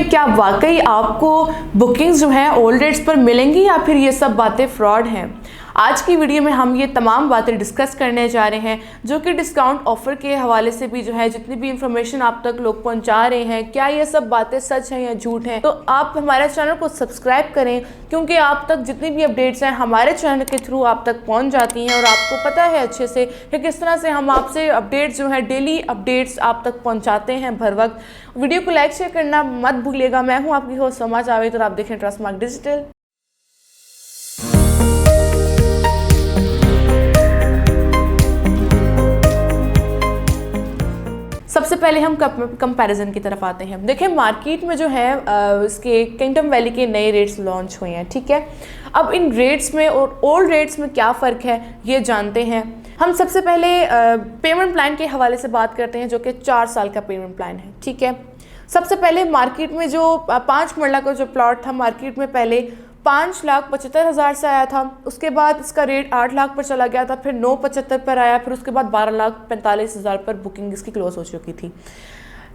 में क्या वाकई आपको बुकिंग्स जो हैं ओल्ड रेट्स पर मिलेंगी या फिर ये सब बातें फ्रॉड हैं। आज की वीडियो में हम ये तमाम बातें डिस्कस करने जा रहे हैं, जो कि डिस्काउंट ऑफर के हवाले से भी जो है जितनी भी इंफॉर्मेशन आप तक लोग पहुंचा रहे हैं, क्या ये सब बातें सच हैं या झूठ हैं। तो आप हमारे चैनल को सब्सक्राइब करें, क्योंकि आप तक जितनी भी अपडेट्स हैं हमारे चैनल के थ्रू आप तक पहुंच जाती हैं और आपको पता है अच्छे से कि किस तरह से हम आपसे अपडेट्स जो है डेली अपडेट्स आप तक पहुँचाते हैं भर वक्त। वीडियो को लाइक शेयर करना मत भूलिएगा। मैं हूँ आपकी होस्ट समा जावेद और आप देखें ट्रस्टमार्क डिजिटल। सबसे पहले हम कंपैरिजन की तरफ आते हैं। देखिए मार्केट में जो है इसके किंगडम वैली के नए रेट्स लॉन्च हुए हैं, ठीक है। अब इन रेट्स में और ओल्ड रेट्स में क्या फ़र्क है ये जानते हैं। हम सबसे पहले पेमेंट प्लान के हवाले से बात करते हैं, जो कि 4 साल का पेमेंट प्लान है, ठीक है। सबसे पहले मार्केट में जो 5 मरला का जो प्लॉट था मार्केट में पहले 5,75,000 से आया था, उसके बाद इसका रेट 8 लाख पर चला गया था, फिर 9,75 पर आया, फिर उसके बाद 12,45,000 पर बुकिंग इसकी क्लोज हो चुकी थी।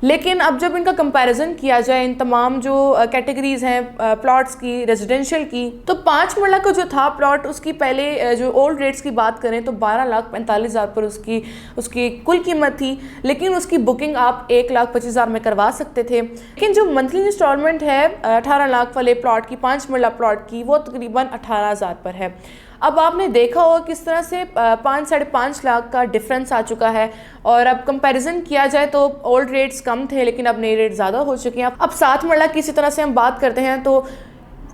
लेकिन अब जब इनका कंपैरिजन किया जाए इन तमाम जो कैटेगरीज हैं प्लॉट्स की, रेजिडेंशियल की, तो 5 मरला का जो था प्लॉट उसकी पहले जो ओल्ड रेट्स की बात करें तो 12,45,000 पर उसकी कुल कीमत थी, लेकिन उसकी बुकिंग आप 1,25,000 में करवा सकते थे। लेकिन जो मंथली इंस्टॉलमेंट है 18 लाख वाले प्लॉट की, 5 मरला प्लॉट की, वो तकरीबन 18,000 पर है। अब आपने देखा होगा किस तरह से 5-5.5 लाख का डिफरेंस आ चुका है। और अब कंपैरिजन किया जाए तो ओल्ड रेट्स कम थे, लेकिन अब नए रेट ज़्यादा हो चुके हैं। अब 7 मरला की इसी तरह से हम बात करते हैं तो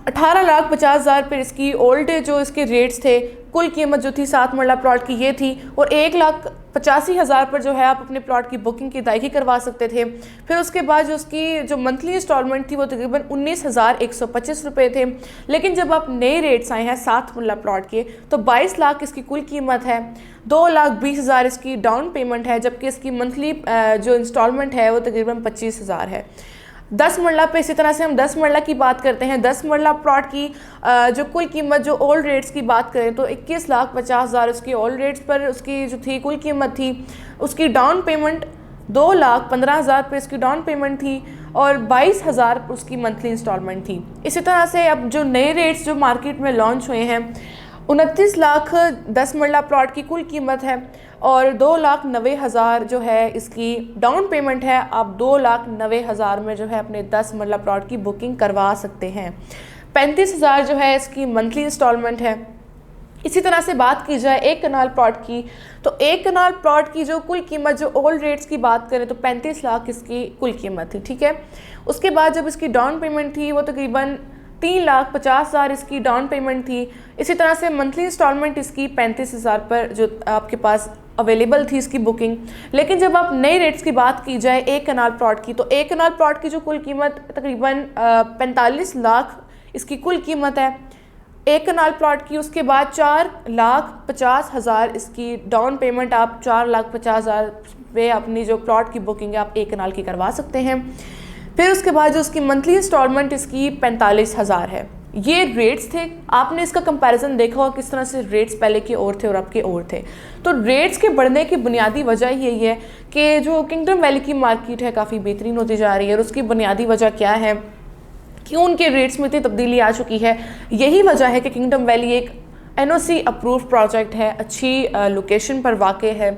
18,50,000 पर इसकी ओल्ड जो इसके रेट्स थे, कुल कीमत जो थी 7 मरला प्लॉट की ये थी, और 1,85,000 पर जो है आप अपने प्लॉट की बुकिंग की अदायगी करवा सकते थे। फिर उसके बाद जो उसकी जो मंथली इंस्टॉलमेंट थी वो तकरीबन 19,125 रुपये थे। लेकिन जब आप नए रेट्स आए हैं 7 मरला प्लॉट के, तो 22 लाख इसकी कुल कीमत है, 2,20,000 इसकी डाउन पेमेंट है, जबकि इसकी मंथली जो इंस्टॉलमेंट है वो तकरीबन 25,000 है। 10 मरला पे इसी तरह से हम 10 मरला की बात करते हैं। 10 मरला प्लॉट की जो कुल कीमत जो ओल्ड रेट्स की बात करें तो 21,50,000 उसकी ओल्ड रेट्स पर उसकी जो थी कुल कीमत थी। उसकी डाउन पेमेंट 2,15,000 पे इसकी डाउन पेमेंट थी और 22,000 उसकी मंथली इंस्टॉलमेंट थी। इसी तरह से अब जो नए रेट्स जो मार्केट में लॉन्च हुए हैं 29 लाख 10 मरला प्लॉट की कुल कीमत है और 2,90,000 जो है इसकी डाउन पेमेंट है। आप 2,90,000 में जो है अपने 10 मरला प्लॉट की बुकिंग करवा सकते हैं। 35,000 जो है इसकी मंथली इंस्टॉलमेंट है। इसी तरह से बात की जाए 1 कनाल प्लॉट की, तो 1 कनाल प्लॉट की जो कुल कीमत जो ओल्ड रेट्स की बात करें तो 35 लाख इसकी कुल कीमत थी, ठीक है। उसके बाद जब इसकी डाउन पेमेंट थी वो तकरीबन 3,50,000 इसकी डाउन पेमेंट थी। इसी तरह से मंथली इंस्टॉलमेंट इसकी 35,000 पर जो आपके पास अवेलेबल थी इसकी बुकिंग। लेकिन जब आप नए रेट्स की बात की जाए 1 कनाल प्लॉट की, तो 1 कनाल प्लॉट की जो कुल कीमत तकरीबन 45 लाख इसकी कुल कीमत है 1 कनाल प्लॉट की। उसके बाद 4,50,000 इसकी डाउन पेमेंट, आप 4,50,000 पे अपनी जो प्लॉट की बुकिंग है आप 1 कनाल की करवा सकते हैं। फिर उसके बाद जो उसकी मंथली इंस्टॉलमेंट इसकी 45,000 है। ये रेट्स थे। आपने इसका कंपैरिजन देखा होगा किस तरह से रेट्स पहले के और थे और अब के और थे। तो रेट्स के बढ़ने की बुनियादी वजह यही है कि जो किंगडम वैली की मार्केट है काफ़ी बेहतरीन होती जा रही है। और उसकी बुनियादी वजह क्या है, क्यों उनके रेट्स में इतनी तब्दीली आ चुकी है। यही वजह है कि किंगडम वैली एक NOC अप्रूव प्रोजेक्ट है, अच्छी लोकेशन पर वाक़ है,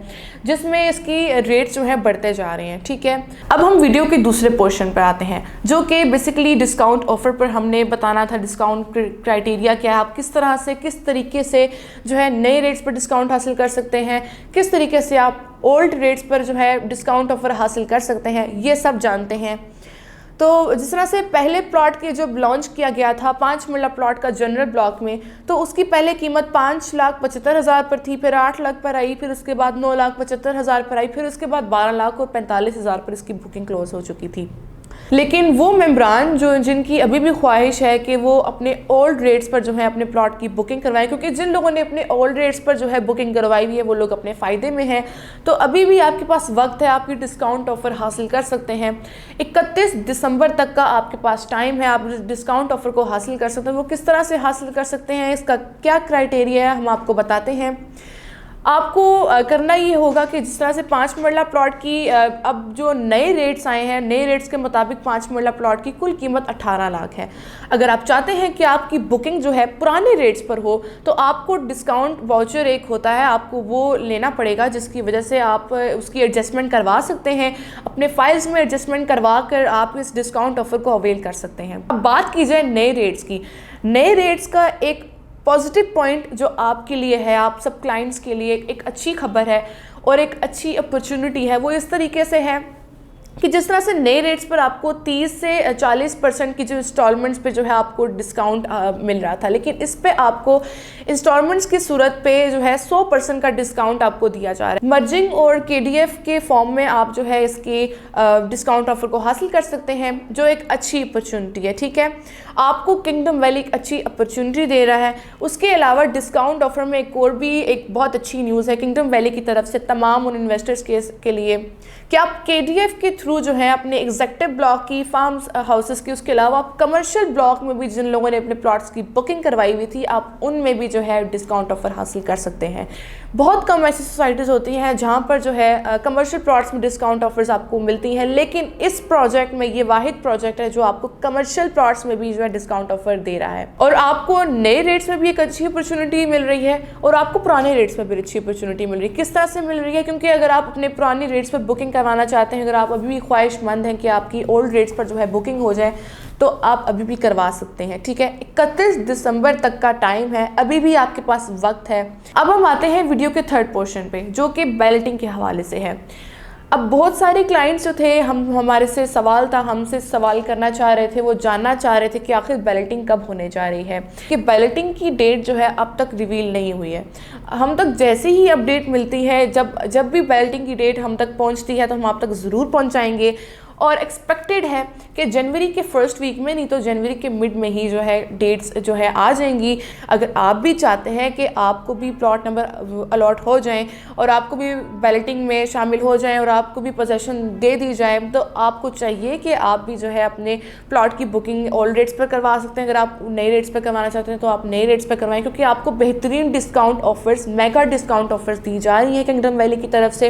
जिसमें इसकी रेट्स जो है बढ़ते जा रहे हैं, ठीक है। अब हम वीडियो के दूसरे पोर्शन पर आते हैं, जो कि बेसिकली डिस्काउंट ऑफ़र पर हमने बताना था डिस्काउंट क्राइटेरिया क्या है, आप किस तरह से किस तरीके से जो है नए रेट्स पर डिस्काउंट हासिल कर सकते हैं, किस तरीके से आप ओल्ड रेट्स पर जो है डिस्काउंट ऑफ़र हासिल कर सकते हैं, ये सब जानते हैं। तो जिस तरह से पहले प्लॉट के जब लॉन्च किया गया था 5 मरला प्लॉट का जनरल ब्लॉक में, तो उसकी पहले कीमत 5,75,000 पर थी, फिर 8 लाख पर आई, फिर उसके बाद 9,75,000 पर आई, फिर उसके बाद 12,45,000 पर इसकी बुकिंग क्लोज हो चुकी थी। लेकिन वो मेंबरान जिनकी अभी भी ख्वाहिश है कि वो अपने ओल्ड रेट्स पर जो है अपने प्लॉट की बुकिंग करवाएं, क्योंकि जिन लोगों ने अपने ओल्ड रेट्स पर जो है बुकिंग करवाई हुई है वो लोग अपने फ़ायदे में हैं, तो अभी भी आपके पास वक्त है, आपकी डिस्काउंट ऑफ़र हासिल कर सकते हैं। 31 दिसंबर तक का आपके पास टाइम है, आप डिस्काउंट ऑफ़र को हासिल कर सकते हैं। वो किस तरह से हासिल कर सकते हैं, इसका क्या क्राइटेरिया है, हम आपको बताते हैं। आपको करना ये होगा कि जिस तरह से 5 मरला प्लॉट की अब जो नए रेट्स आए हैं, नए रेट्स के मुताबिक 5 मरला प्लॉट की कुल कीमत 18 लाख है। अगर आप चाहते हैं कि आपकी बुकिंग जो है पुराने रेट्स पर हो तो आपको डिस्काउंट वाउचर एक होता है, आपको वो लेना पड़ेगा, जिसकी वजह से आप उसकी एडजस्टमेंट करवा सकते हैं, अपने फाइल्स में एडजस्टमेंट करवा कर आप इस डिस्काउंट ऑफर को अवेल कर सकते हैं। अब बात की जाए नए रेट्स की, नए रेट्स का एक पॉजिटिव पॉइंट जो आपके लिए है, आप सब क्लाइंट्स के लिए एक अच्छी खबर है और एक अच्छी अपॉर्चुनिटी है, वो इस तरीके से है कि जिस तरह से नए रेट्स पर आपको 30 से 40% की जो इंस्टॉलमेंट्स पे जो है आपको डिस्काउंट मिल रहा था, लेकिन इस पे आपको इंस्टॉलमेंट्स की सूरत पे जो है 100% का डिस्काउंट आपको दिया जा रहा है। मर्जिंग और KDF के फॉर्म में आप जो है इसके डिस्काउंट ऑफर को हासिल कर सकते हैं, जो एक अच्छी अपॉर्चुनिटी है। ठीक है, आपको किंगडम वैली एक अच्छी अपॉर्चुनिटी दे रहा है। उसके अलावा डिस्काउंट ऑफर में एक और भी एक बहुत अच्छी न्यूज़ है किंगडम वैली की तरफ से तमाम उन इन्वेस्टर्स के लिए कि आप KDF के थ्रू जो है अपने एग्जेक्टिव ब्लॉक की, फार्म्स हाउसेस की, उसके अलावा आप कमर्शियल ब्लॉक में भी जिन लोगों ने अपने प्लॉट्स की बुकिंग करवाई हुई थी, आप उनमें भी जो है डिस्काउंट ऑफर हासिल कर सकते हैं। बहुत कम ऐसी सोसाइटीज़ होती हैं जहाँ पर जो है कमर्शियल प्लॉट्स में डिस्काउंट ऑफर्स आपको मिलती हैं, लेकिन इस प्रोजेक्ट में ये वाहिद प्रोजेक्ट है जो आपको कमर्शियल प्लॉट्स में भी जो है डिस्काउंट ऑफर दे रहा है। और आपको नए रेट्स में भी एक अच्छी अपॉर्चुनिटी मिल रही है और आपको पुराने रेट्स में भी अच्छी अपॉर्चुनिटी मिल रही है। किस तरह से मिल रही है? क्योंकि अगर आप अपने पुराने रेट्स पर बुकिंग करवाना चाहते हैं, अगर आप अभी भी ख्वाहिशमंद हैं कि आपकी ओल्ड रेट्स पर जो है बुकिंग हो जाए, तो आप अभी भी करवा सकते हैं। ठीक है, 31 दिसंबर तक का टाइम है, अभी भी आपके पास वक्त है। अब हम आते हैं वीडियो के थर्ड पोर्शन पे, जो कि बैलेटिंग के हवाले से है। अब बहुत सारे क्लाइंट्स जो थे, हमारे से सवाल था, हमसे सवाल करना चाह रहे थे, वो जानना चाह रहे थे कि आखिर बैलेटिंग कब होने जा रही है, कि बैलेटिंग की डेट जो है अब तक रिवील नहीं हुई है। हम तक जैसे ही अपडेट मिलती है, जब भी बैलेटिंग की डेट हम तक पहुंचती है तो हम आप तक ज़रूर पहुंचाएंगे। और एक्सपेक्टेड है कि जनवरी के फर्स्ट वीक में, नहीं तो जनवरी के मिड में ही जो है डेट्स जो है आ जाएंगी। अगर आप भी चाहते हैं कि आपको भी प्लॉट नंबर अलॉट हो जाएं और आपको भी बैलेटिंग में शामिल हो जाएं और आपको भी पोजीशन दे दी जाए, तो आपको चाहिए कि आप भी जो है अपने प्लॉट की बुकिंग ओल्ड रेट्स पर करवा सकते हैं। अगर आप नए रेट्स पर करवाना चाहते हैं तो आप नए रेट्स पर करवाएं, क्योंकि आपको बेहतरीन discount offers, mega discount offers दी जा रही हैं किंगडम वैली की तरफ से,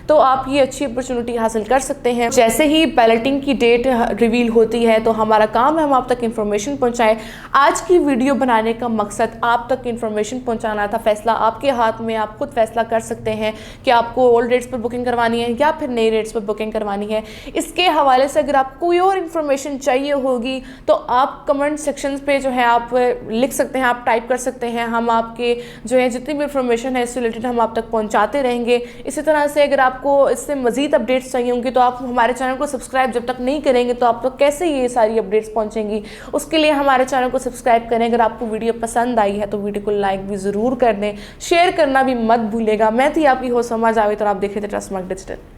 तो आप ये अच्छी अपॉर्चुनिटी हासिल कर सकते हैं। जैसे ही बैलेटिंग की डेट रिवील होती है तो हमारा काम है हम आप तक इन्फॉर्मेशन पहुंचाएं। आज की वीडियो बनाने का मकसद आप तक इन्फॉर्मेशन पहुंचाना था। फैसला आपके हाथ में, आप खुद फैसला कर सकते हैं कि आपको ओल्ड रेट्स पर बुकिंग करवानी है या फिर नए रेट्स पर बुकिंग करवानी है। इसके हवाले से अगर आपको कोई और इन्फॉर्मेशन चाहिए होगी तो आप कमेंट सेक्शन पे जो है आप लिख सकते हैं, आप टाइप कर सकते हैं। हम आपके जो है जितनी भी इन्फॉर्मेशन है इससे रिलेटेड हम आप तक पहुँचाते रहेंगे। इसी तरह से अगर आपको इससे मजीद अपडेट्स चाहिए होंगी तो आप हमारे चैनल को सब्सक्राइब जब तक नहीं करेंगे तो आप तक कैसे ये सारी अपडेट्स पहुंचेंगी। उसके लिए हमारे चैनल को सब्सक्राइब करें। अगर आपको वीडियो पसंद आई है तो वीडियो को लाइक भी ज़रूर कर दें, शेयर करना भी मत भूलेगा। मैं थी आपकी हो समझ आवे तो आप देखे थे ट्रस्ट मार्क डिजिटल।